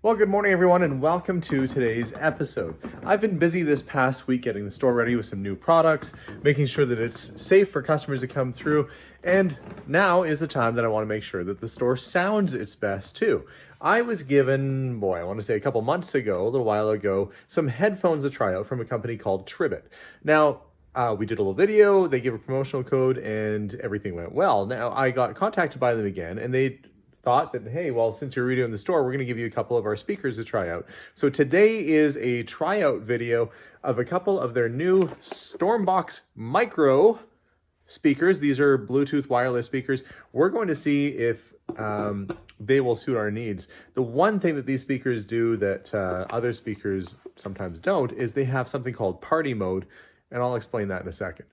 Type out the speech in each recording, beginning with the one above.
Well, good morning everyone and welcome to today's episode. I've been busy this past week getting the store ready with some new products, making sure that it's safe for customers to come through, and now is the time that I want to make sure that the store sounds its best too. I was given, I want to say a couple months ago, a little while ago, some headphones to try out from a company called Tribit. Now, we did a little video, they gave a promotional code, and everything went well. Now, I got contacted by them again, and they thought that, hey, well, since you're redoing the store, we're going to give you a couple of our speakers to try out. So today is a tryout video of a couple of their new StormBox Micro speakers. These are Bluetooth wireless speakers. We're going to see if they will suit our needs. The one thing that these speakers do that other speakers sometimes don't is they have something called party mode, and I'll explain that in a second.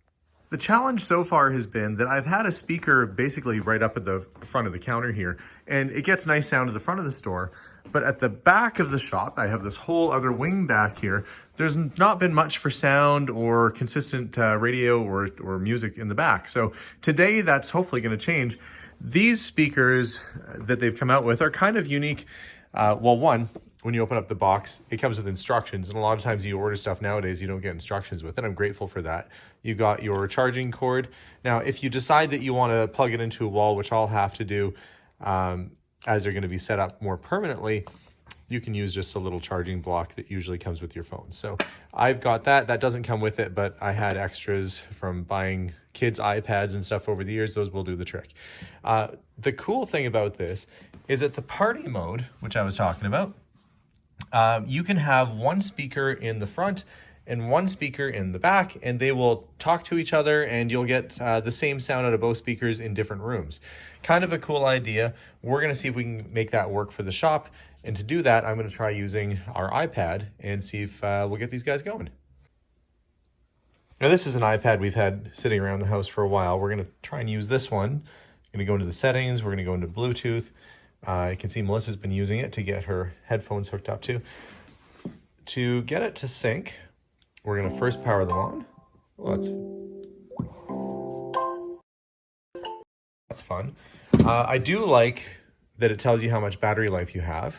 The challenge so far has been that I've had a speaker basically right up at the front of the counter here, and it gets nice sound at the front of the store, but at the back of the shop, I have this whole other wing back here. There's not been much for sound or consistent radio or music in the back. So today that's hopefully going to change. These speakers that they've come out with are kind of unique. Well, one, when you open up the box, it comes with instructions, and a lot of times you order stuff nowadays, you don't get instructions with it. I'm grateful for that. You got your charging cord. Now, if you decide that you want to plug it into a wall, which I'll have to do as they're going to be set up more permanently, you can use just a little charging block that usually comes with your phone. So I've got that. That doesn't come with it, but I had extras from buying kids' iPads and stuff over the years. Those will do the trick. The cool thing about this is that the party mode, which I was talking about, you can have one speaker in the front and one speaker in the back, and they will talk to each other, and you'll get the same sound out of both speakers in different rooms. Kind of a cool idea. We're going to see if we can make that work for the shop, and to do that, I'm going to try using our iPad and see if we'll get these guys going. Now, this is an iPad we've had sitting around the house for a while. We're going to try and use this one. We're going to go into the settings. We're going to go into Bluetooth. You can see Melissa's been using it to get her headphones hooked up to. To get it to sync, we're going to first power them on. Well, that's fun. I do like that it tells you how much battery life you have.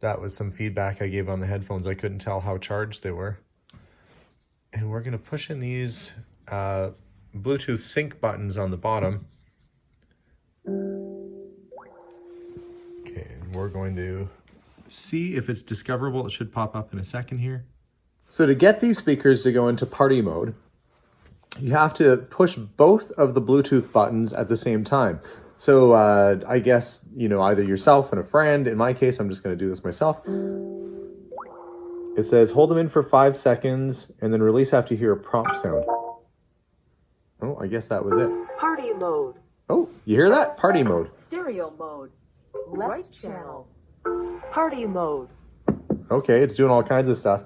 That was some feedback I gave on the headphones. I couldn't tell how charged they were. And we're going to push in these Bluetooth sync buttons on the bottom. We're going to see if it's discoverable. It should pop up in a second here. So to get these speakers to go into party mode, you have to push both of the Bluetooth buttons at the same time. So I guess, either yourself and a friend. In my case, I'm just going to do this myself. It says hold them in for 5 seconds and then release after you hear a prompt sound. Oh, I guess that was it. Party mode. Oh, you hear that? Party mode. Stereo mode. Left channel. Party mode. Okay, it's doing all kinds of stuff.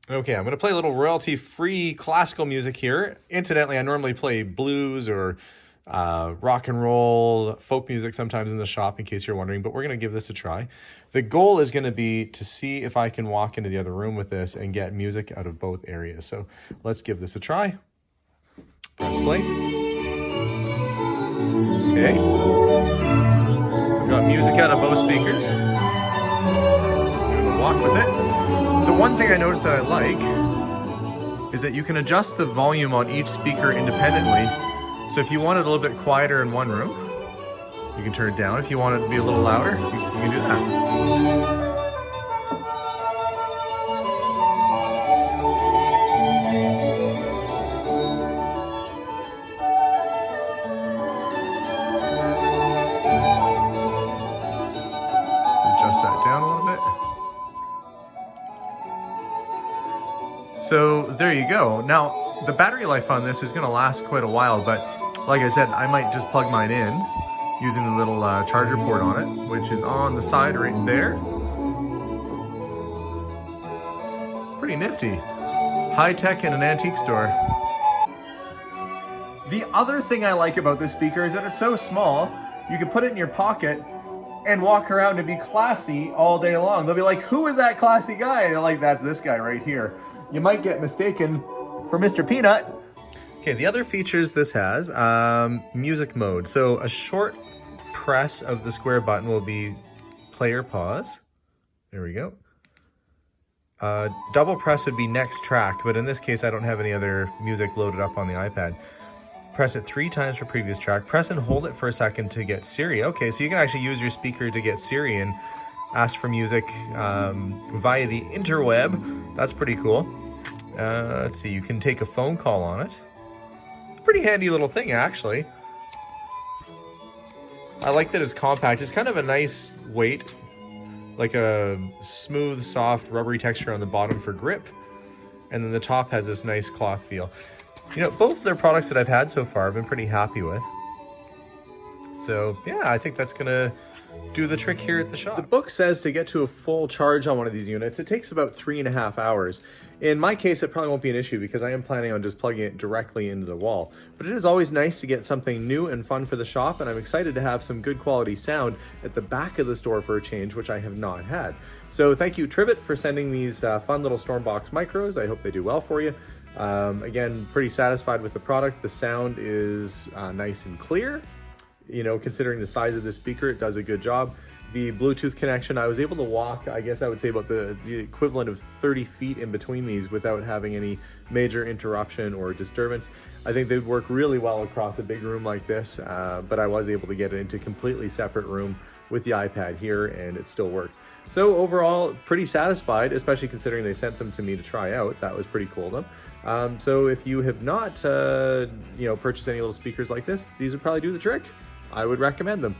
Okay, I'm going to play a little royalty-free classical music here. Incidentally, I normally play blues or rock and roll, folk music sometimes in the shop, in case you're wondering, but we're going to give this a try. The goal is going to be to see if I can walk into the other room with this and get music out of both areas. So let's give this a try. Press play. Okay. Got music out of both speakers. I'm gonna walk with it. The one thing I noticed that I like is that you can adjust the volume on each speaker independently. So if you want it a little bit quieter in one room, you can turn it down. If you want it to be a little louder, you can do that. So there you go. Now, the battery life on this is going to last quite a while, but like I said, I might just plug mine in using the little charger port on it, which is on the side right there. Pretty nifty. High tech in an antique store. The other thing I like about this speaker is that it's so small, you can put it in your pocket and walk around and be classy all day long. They'll be like, who is that classy guy? They're like, that's this guy right here. You might get mistaken for Mr. Peanut. Okay, the other features this has, music mode. So a short press of the square button will be play or pause. There we go. Double press would be next track, but in this case, I don't have any other music loaded up on the iPad. Press it 3 times for previous track. Press and hold it for a second to get Siri. Okay, so you can actually use your speaker to get Siri and ask for music via the interweb. That's pretty cool. Let's see, you can take a phone call on it. Pretty handy little thing, actually. I like that it's compact. It's kind of a nice weight, like a smooth, soft, rubbery texture on the bottom for grip. And then the top has this nice cloth feel. You know, both of their products that I've had so far I've been pretty happy with. So yeah, I think that's gonna do the trick here at the shop. The book says to get to a full charge on one of these units, it takes about 3.5 hours. In my case, it probably won't be an issue because I am planning on just plugging it directly into the wall. But it is always nice to get something new and fun for the shop, and I'm excited to have some good quality sound at the back of the store for a change, which I have not had. So thank you, Tribit, for sending these fun little StormBox Micros. I hope they do well for you. Again, pretty satisfied with the product. The sound is nice and clear. You know, considering the size of the speaker, it does a good job. The Bluetooth connection, I was able to walk, I guess I would say about the equivalent of 30 feet in between these without having any major interruption or disturbance. I think they'd work really well across a big room like this, but I was able to get it into a completely separate room with the iPad here, and it still worked. So overall, pretty satisfied, especially considering they sent them to me to try out. That was pretty cool of them. So if you have not, purchased any little speakers like this, these would probably do the trick. I would recommend them.